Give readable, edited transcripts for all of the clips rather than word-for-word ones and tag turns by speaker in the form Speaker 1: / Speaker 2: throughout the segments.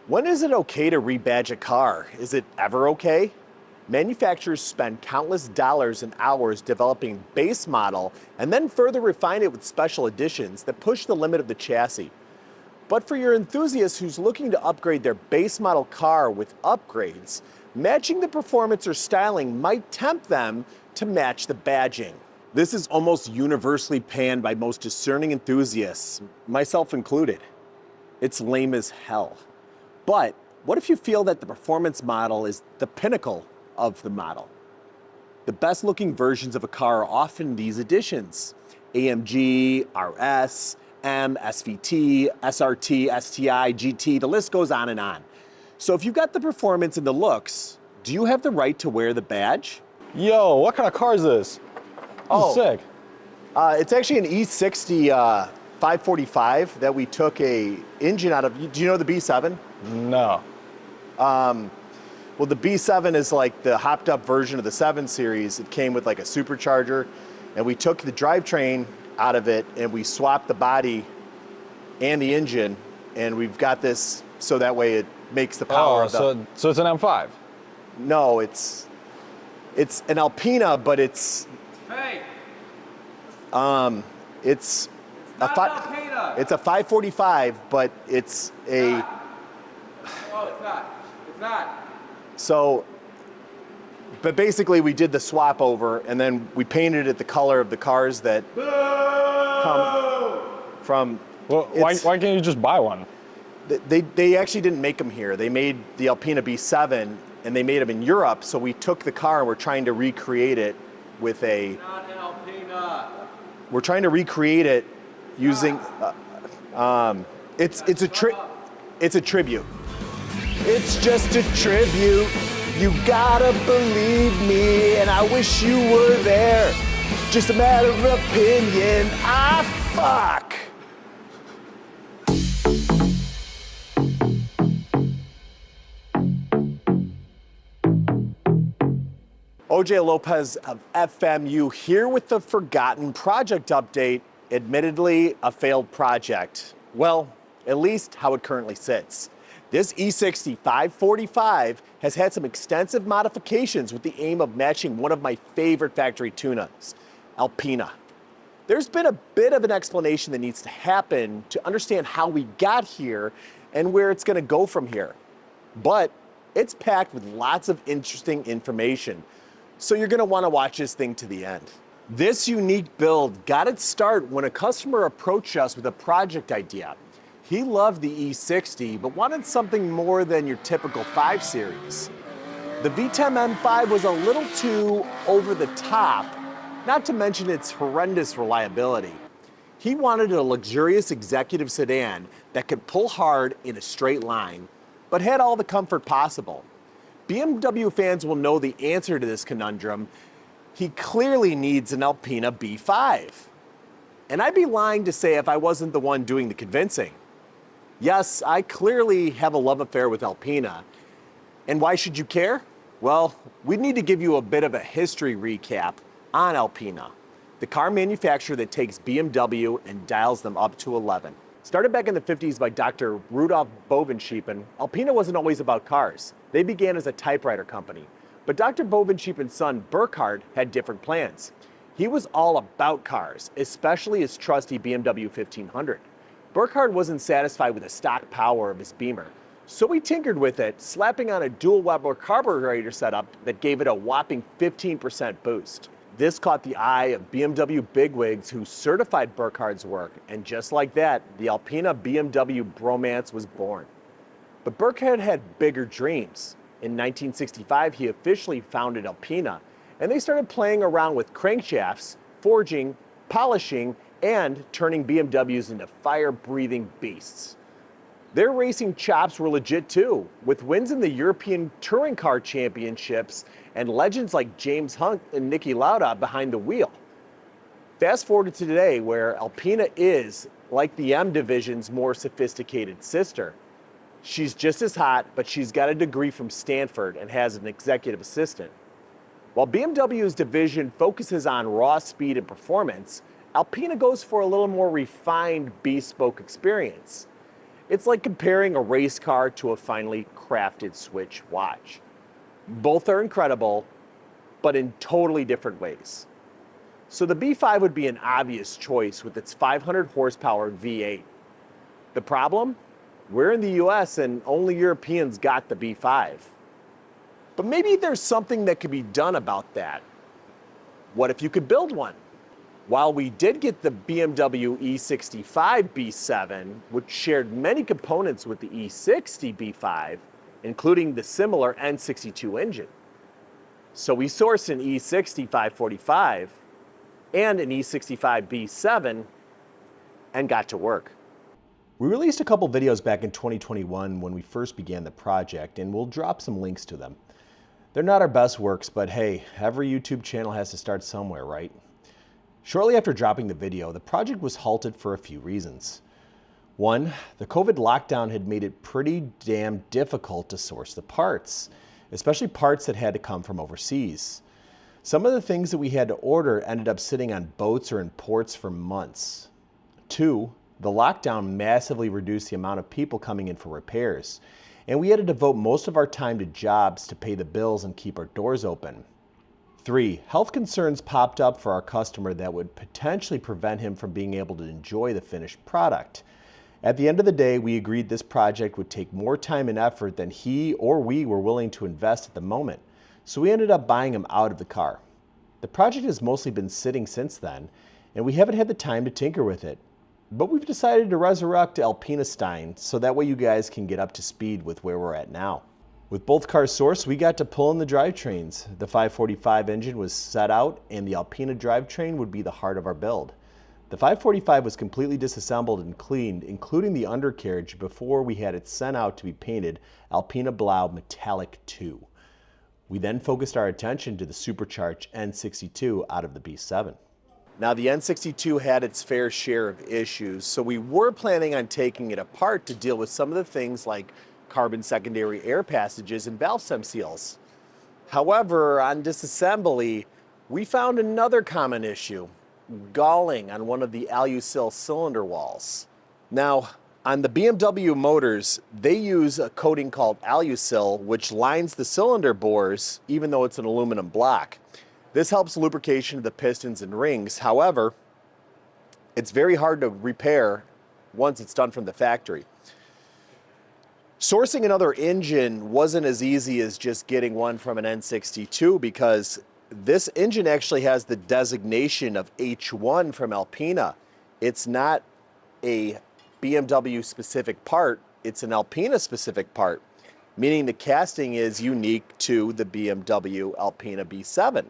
Speaker 1: When is it okay to rebadge a car? Is it ever okay? Manufacturers spend countless dollars and hours developing base model and then further refine it with special editions that push the limit of the chassis. But for your enthusiast who's looking to upgrade their base model car with upgrades, matching the performance or styling might tempt them to match the badging. This is almost universally panned by most discerning enthusiasts, myself included. It's lame as hell. But what if you feel that the performance model is the pinnacle of the model? The best looking versions of a car are often these editions: AMG, RS, M, SVT, SRT, STI, GT, the list goes on and on. So if you've got the performance and the looks, do you have the right to wear the badge?
Speaker 2: Yo, what kind of car is this? This is sick.
Speaker 1: It's actually an E60 545 that we took a engine out of. Do you know the B7?
Speaker 2: No.
Speaker 1: Well, the B7 is like the hopped up version of the 7 Series. It came with like a supercharger, and we took the drivetrain out of it and we swapped the body and the engine, and we've got this so that way it makes the power.
Speaker 2: So it's an M5?
Speaker 1: No, it's an Alpina, but it's
Speaker 3: fake.
Speaker 1: It's
Speaker 3: not an Alpina.
Speaker 1: It's a 545, but it's a.
Speaker 3: Oh, it's not. It's not.
Speaker 1: So, but basically we did the swap over, and then we painted it the color of the cars that come from.
Speaker 2: Well, why can't you just buy one?
Speaker 1: They actually didn't make them here. They made the Alpina B7, and they made them in Europe. So we took the car and we're trying to recreate it with a.
Speaker 3: Not an Alpina.
Speaker 1: We're trying to recreate it using. It's a tribute. It's just a tribute. You gotta believe me, and I wish you were there. Just a matter of opinion. Fuck. OJ Lopez of FMU here with the forgotten project update. Admittedly, a failed project. Well, at least how it currently sits. This E60 545 has had some extensive modifications with the aim of matching one of my favorite factory tune-ups, Alpina. There's been a bit of an explanation that needs to happen to understand how we got here and where it's going to go from here. But it's packed with lots of interesting information, so you're going to want to watch this thing to the end. This unique build got its start when a customer approached us with a project idea. He loved the E60, but wanted something more than your typical 5 Series. The V10 M5 was a little too over the top, not to mention its horrendous reliability. He wanted a luxurious executive sedan that could pull hard in a straight line, but had all the comfort possible. BMW fans will know the answer to this conundrum. He clearly needs an Alpina B5. And I'd be lying to say if I wasn't the one doing the convincing. Yes, I clearly have a love affair with Alpina. And why should you care? Well, we need to give you a bit of a history recap on Alpina, the car manufacturer that takes BMW and dials them up to 11. Started back in the 50s by Dr. Rudolf Bovenschiepen, Alpina wasn't always about cars. They began as a typewriter company. But Dr. Bovenschiepen's son, Burkhard, had different plans. He was all about cars, especially his trusty BMW 1500. Burkhard wasn't satisfied with the stock power of his Beamer, so he tinkered with it, slapping on a dual Weber carburetor setup that gave it a whopping 15% boost. This caught the eye of BMW bigwigs who certified Burkhard's work, and just like that, the Alpina BMW bromance was born. But Burkhard had bigger dreams. In 1965, he officially founded Alpina, and they started playing around with crankshafts, forging, polishing, and turning BMWs into fire-breathing beasts. Their racing chops were legit too, with wins in the European Touring Car Championships and legends like James Hunt and Niki Lauda behind the wheel. Fast forward to today, where Alpina is, like the M Division's more sophisticated sister. She's just as hot, but she's got a degree from Stanford and has an executive assistant. While BMW's division focuses on raw speed and performance, Alpina goes for a little more refined, bespoke experience. It's like comparing a race car to a finely crafted Switch watch. Both are incredible, but in totally different ways. So the B5 would be an obvious choice with its 500 horsepower V8. The problem? We're in the US and only Europeans got the B5. But maybe there's something that could be done about that. What if you could build one? While we did get the BMW E65 B7, which shared many components with the E60 B5, including the similar N62 engine. So we sourced an E60 545 and an E65 B7 and got to work. We released a couple videos back in 2021 when we first began the project, and we'll drop some links to them. They're not our best works, but hey, every YouTube channel has to start somewhere, right? Shortly after dropping the video, the project was halted for a few reasons. One, the COVID lockdown had made it pretty damn difficult to source the parts, especially parts that had to come from overseas. Some of the things that we had to order ended up sitting on boats or in ports for months. Two, the lockdown massively reduced the amount of people coming in for repairs, and we had to devote most of our time to jobs to pay the bills and keep our doors open. Three, health concerns popped up for our customer that would potentially prevent him from being able to enjoy the finished product. At the end of the day, we agreed this project would take more time and effort than he or we were willing to invest at the moment, so we ended up buying him out of the car. The project has mostly been sitting since then, and we haven't had the time to tinker with it. But we've decided to resurrect Alpina Stein so that way you guys can get up to speed with where we're at now. With both cars sourced, we got to pull in the drivetrains. The 545 engine was set out and the Alpina drivetrain would be the heart of our build. The 545 was completely disassembled and cleaned, including the undercarriage, before we had it sent out to be painted Alpina Blau Metallic 2. We then focused our attention to the Supercharged N62 out of the B7. Now the N62 had its fair share of issues, so we were planning on taking it apart to deal with some of the things like carbon secondary air passages and valve stem seals. However, on disassembly, we found another common issue, galling on one of the alusil cylinder walls. Now, on the BMW motors, they use a coating called alusil, which lines the cylinder bores, even though it's an aluminum block. This helps lubrication of the pistons and rings. However, it's very hard to repair once it's done from the factory. Sourcing another engine wasn't as easy as just getting one from an N62 because this engine actually has the designation of H1 from Alpina. It's not a BMW specific part, it's an Alpina specific part, meaning the casting is unique to the BMW Alpina B7.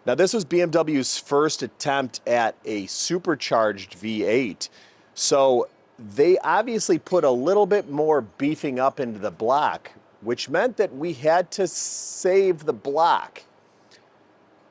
Speaker 1: Now this was BMW's first attempt at a supercharged V8, so they obviously put a little bit more beefing up into the block, which meant that we had to save the block.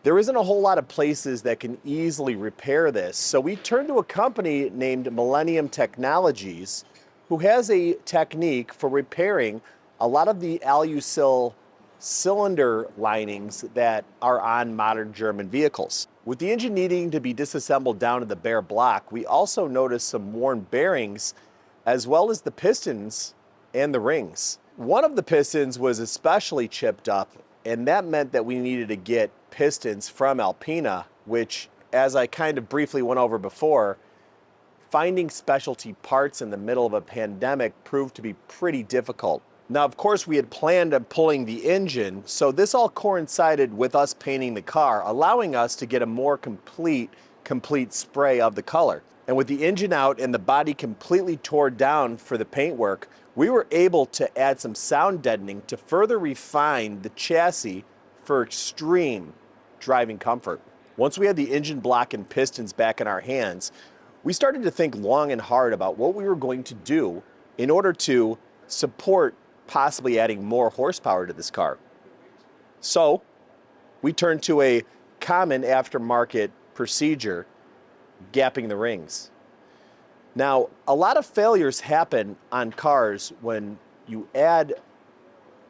Speaker 1: There isn't a whole lot of places that can easily repair this, so we turned to a company named Millennium Technologies, who has a technique for repairing a lot of the alusil cylinder linings that are on modern German vehicles. With the engine needing to be disassembled down to the bare block, we also noticed some worn bearings as well as the pistons and the rings. One of the pistons was especially chipped up, and that meant that we needed to get pistons from Alpina, which, as I kind of briefly went over before, finding specialty parts in the middle of a pandemic proved to be pretty difficult. Now, of course, we had planned on pulling the engine, so this all coincided with us painting the car, allowing us to get a more complete spray of the color. And with the engine out and the body completely torn down for the paintwork, we were able to add some sound deadening to further refine the chassis for extreme driving comfort. Once we had the engine block and pistons back in our hands, we started to think long and hard about what we were going to do in order to support possibly adding more horsepower to this car. So we turned to a common aftermarket procedure, gapping the rings. Now, a lot of failures happen on cars when you add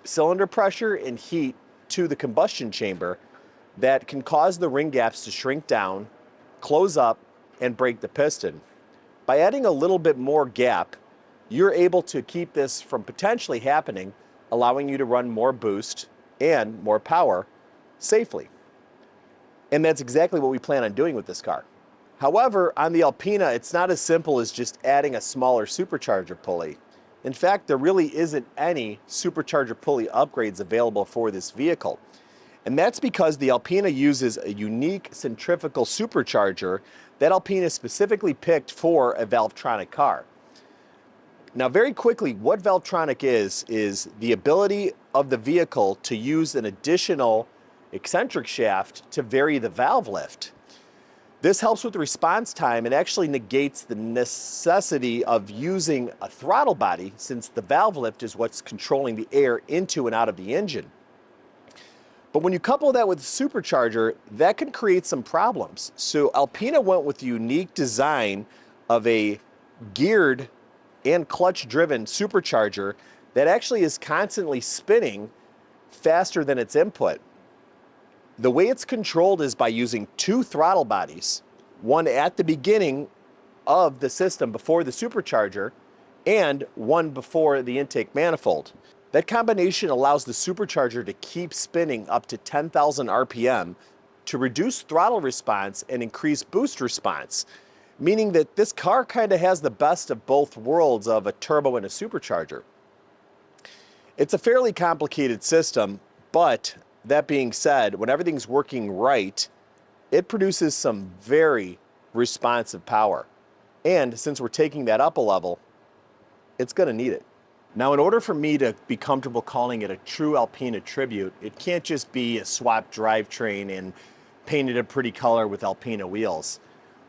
Speaker 1: cylinder pressure and heat to the combustion chamber that can cause the ring gaps to shrink down, close up, and break the piston. By adding a little bit more gap, you're able to keep this from potentially happening, allowing you to run more boost and more power safely. And that's exactly what we plan on doing with this car. However, on the Alpina, it's not as simple as just adding a smaller supercharger pulley. In fact, there really isn't any supercharger pulley upgrades available for this vehicle. And that's because the Alpina uses a unique centrifugal supercharger that Alpina specifically picked for a Valvetronic car. Now, very quickly, what Valvetronic is the ability of the vehicle to use an additional eccentric shaft to vary the valve lift. This helps with the response time and actually negates the necessity of using a throttle body, since the valve lift is what's controlling the air into and out of the engine. But when you couple that with the supercharger, that can create some problems. So Alpina went with the unique design of a geared and clutch-driven supercharger that actually is constantly spinning faster than its input. The way it's controlled is by using two throttle bodies, one at the beginning of the system before the supercharger and one before the intake manifold. That combination allows the supercharger to keep spinning up to 10,000 RPM to reduce throttle response and increase boost response, meaning that this car kind of has the best of both worlds of a turbo and a supercharger. It's a fairly complicated system, but that being said, when everything's working right, it produces some very responsive power. And since we're taking that up a level, it's going to need it. Now, in order for me to be comfortable calling it a true Alpina tribute, it can't just be a swapped drivetrain and painted a pretty color with Alpina wheels.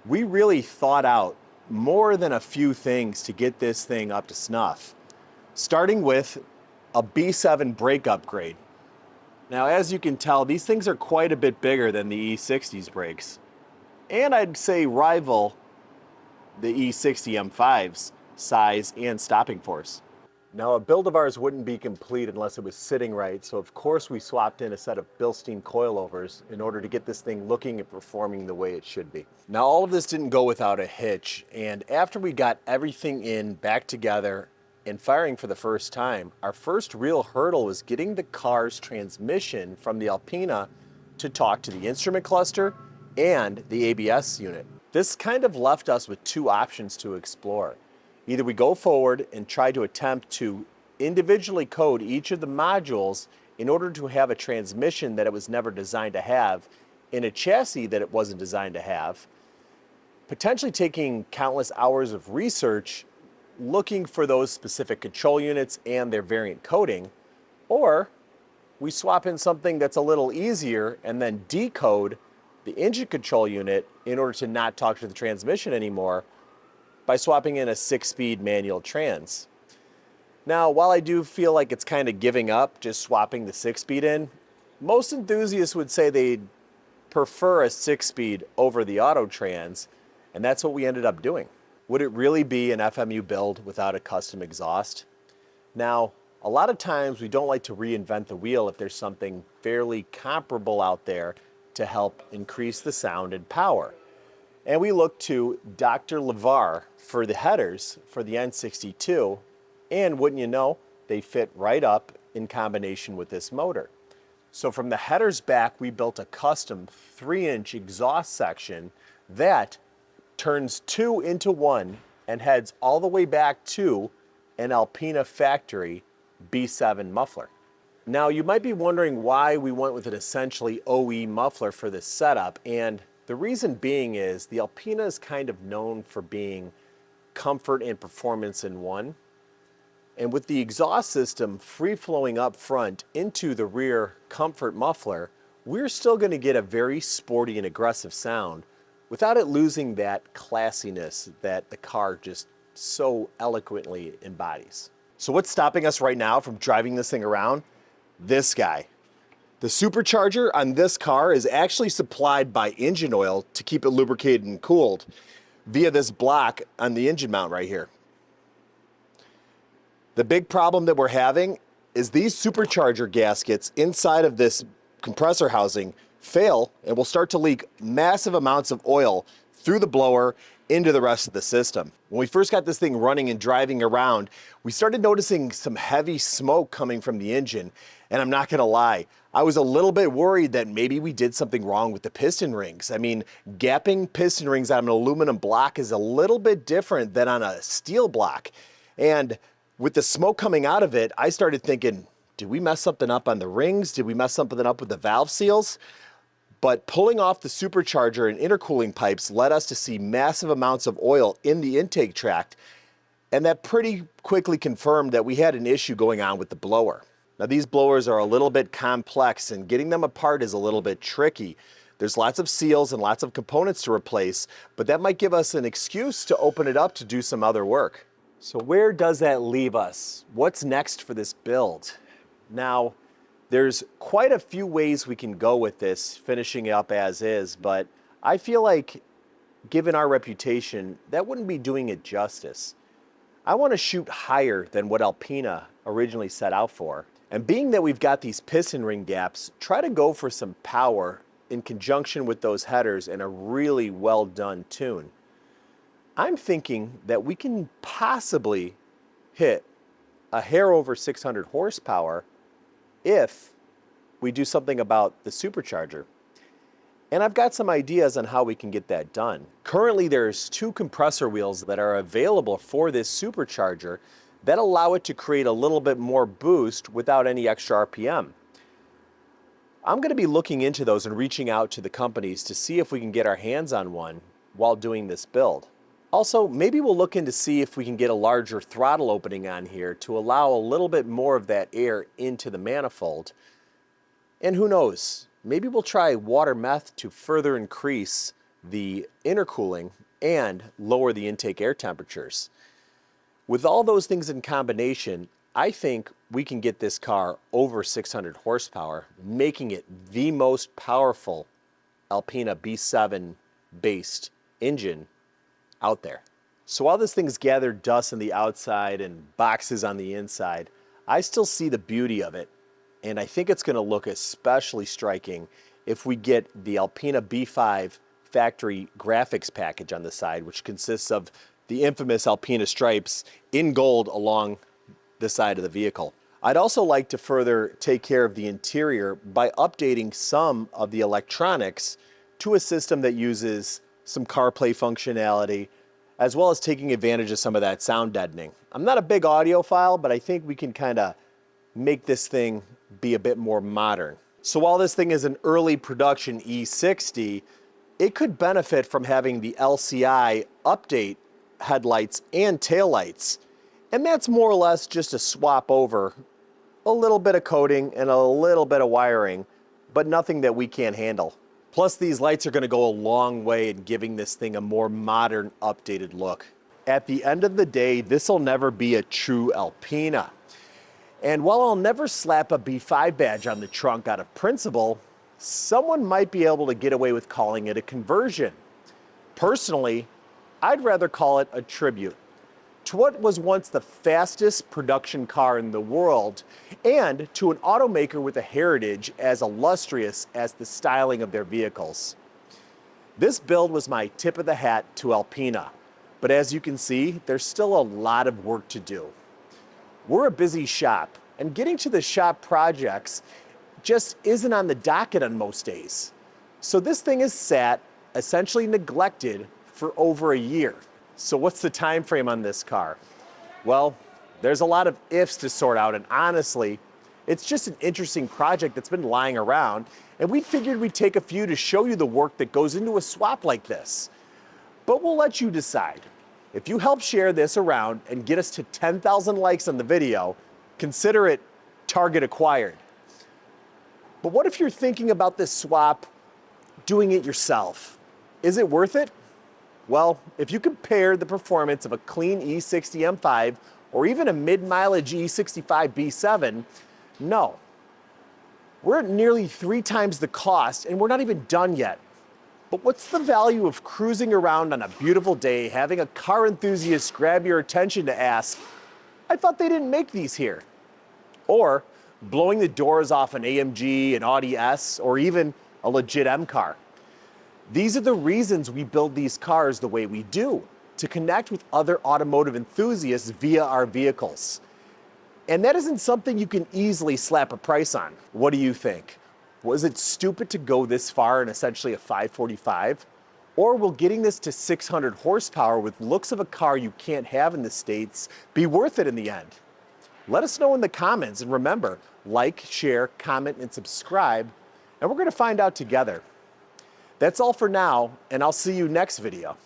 Speaker 1: We really thought out more than a few things to get this thing up to snuff, starting with a B7 brake upgrade. Now, as you can tell, these things are quite a bit bigger than the E60's brakes, and I'd say rival the E60 M5's size and stopping force. Now, a build of ours wouldn't be complete unless it was sitting right, so of course we swapped in a set of Bilstein coilovers in order to get this thing looking and performing the way it should be. Now, all of this didn't go without a hitch, and after we got everything in back together and firing for the first time, our first real hurdle was getting the car's transmission from the Alpina to talk to the instrument cluster and the ABS unit. This kind of left us with two options to explore. Either we go forward and try to attempt to individually code each of the modules in order to have a transmission that it was never designed to have in a chassis that it wasn't designed to have, potentially taking countless hours of research looking for those specific control units and their variant coding, or we swap in something that's a little easier and then decode the engine control unit in order to not talk to the transmission anymore by swapping in a 6-speed manual trans. Now, while I do feel like it's kind of giving up just swapping the 6-speed in, most enthusiasts would say they'd prefer a 6-speed over the auto trans, and that's what we ended up doing. Would it really be an FMU build without a custom exhaust? Now, a lot of times we don't like to reinvent the wheel if there's something fairly comparable out there to help increase the sound and power. And we looked to Dr. LeVar for the headers for the N62, and wouldn't you know, they fit right up in combination with this motor. So from the headers back, we built a custom 3-inch exhaust section that turns 2 into 1 and heads all the way back to an Alpina factory B7 muffler. Now, you might be wondering why we went with an essentially OE muffler for this setup, and the reason being is the Alpina is kind of known for being comfort and performance in one. And with the exhaust system free-flowing up front into the rear comfort muffler, we're still going to get a very sporty and aggressive sound without it losing that classiness that the car just so eloquently embodies. So what's stopping us right now from driving this thing around? This guy. The supercharger on this car is actually supplied by engine oil to keep it lubricated and cooled via this block on the engine mount right here. The big problem that we're having is these supercharger gaskets inside of this compressor housing fail and will start to leak massive amounts of oil through the blower into the rest of the system. When we first got this thing running and driving around, we started noticing some heavy smoke coming from the engine. And I'm not gonna lie, I was a little bit worried that maybe we did something wrong with the piston rings. I mean, gapping piston rings on an aluminum block is a little bit different than on a steel block. And with the smoke coming out of it, I started thinking, did we mess something up on the rings? Did we mess something up with the valve seals? But pulling off the supercharger and intercooling pipes led us to see massive amounts of oil in the intake tract, and that pretty quickly confirmed that we had an issue going on with the blower. Now, these blowers are a little bit complex, and getting them apart is a little bit tricky. There's lots of seals and lots of components to replace, but that might give us an excuse to open it up to do some other work. So where does that leave us? What's next for this build? Now, there's quite a few ways we can go with this, finishing it up as is, but I feel like, given our reputation, that wouldn't be doing it justice. I want to shoot higher than what Alpina originally set out for. And being that we've got these piston ring gaps, try to go for some power in conjunction with those headers and a really well done tune. I'm thinking that we can possibly hit a hair over 600 horsepower if we do something about the supercharger. And I've got some ideas on how we can get that done. Currently, there's 2 compressor wheels that are available for this supercharger that allow it to create a little bit more boost without any extra RPM. I'm going to be looking into those and reaching out to the companies to see if we can get our hands on one while doing this build. Also, maybe we'll look in to see if we can get a larger throttle opening on here to allow a little bit more of that air into the manifold. And who knows, maybe we'll try water meth to further increase the intercooling and lower the intake air temperatures. With all those things in combination, I think we can get this car over 600 horsepower, making it the most powerful Alpina B7 based engine out there. So while this thing's gathered dust on the outside and boxes on the inside, I still see the beauty of it. And I think it's going to look especially striking if we get the Alpina B5 factory graphics package on the side, which consists of the infamous Alpina stripes in gold along the side of the vehicle. I'd also like to further take care of the interior by updating some of the electronics to a system that uses some CarPlay functionality, as well as taking advantage of some of that sound deadening. I'm not a big audiophile, but I think we can kind of make this thing be a bit more modern. So while this thing is an early production E60, it could benefit from having the LCI update headlights and taillights. And that's more or less just a swap over a little bit of coating and a little bit of wiring, but nothing that we can't handle. Plus, these lights are going to go a long way in giving this thing a more modern, updated look. At the end of the day, this will never be a true Alpina. And while I'll never slap a B5 badge on the trunk out of principle, someone might be able to get away with calling it a conversion. Personally, I'd rather call it a tribute to what was once the fastest production car in the world, and to an automaker with a heritage as illustrious as the styling of their vehicles. This build was my tip of the hat to Alpina, but as you can see, there's still a lot of work to do. We're a busy shop, and getting to the shop projects just isn't on the docket on most days. So this thing is sat, essentially neglected, for over a year. So what's the time frame on this car? Well, there's a lot of ifs to sort out, and honestly, it's just an interesting project that's been lying around, and we figured we'd take a few to show you the work that goes into a swap like this. But we'll let you decide. If you help share this around and get us to 10,000 likes on the video, consider it target acquired. But what if you're thinking about this swap, doing it yourself? Is it worth it? Well, if you compare the performance of a clean E60 M5 or even a mid-mileage E65 B7, no. We're at nearly 3 times the cost, and we're not even done yet. But what's the value of cruising around on a beautiful day, having a car enthusiast grab your attention to ask, I thought they didn't make these here? Or blowing the doors off an AMG, an Audi S, or even a legit M car. These are the reasons we build these cars the way we do, to connect with other automotive enthusiasts via our vehicles. And that isn't something you can easily slap a price on. What do you think? Was it stupid to go this far in essentially a 545? Or will getting this to 600 horsepower with looks of a car you can't have in the States be worth it in the end? Let us know in the comments, and remember, like, share, comment, and subscribe, and we're gonna find out together. That's all for now, and I'll see you next video.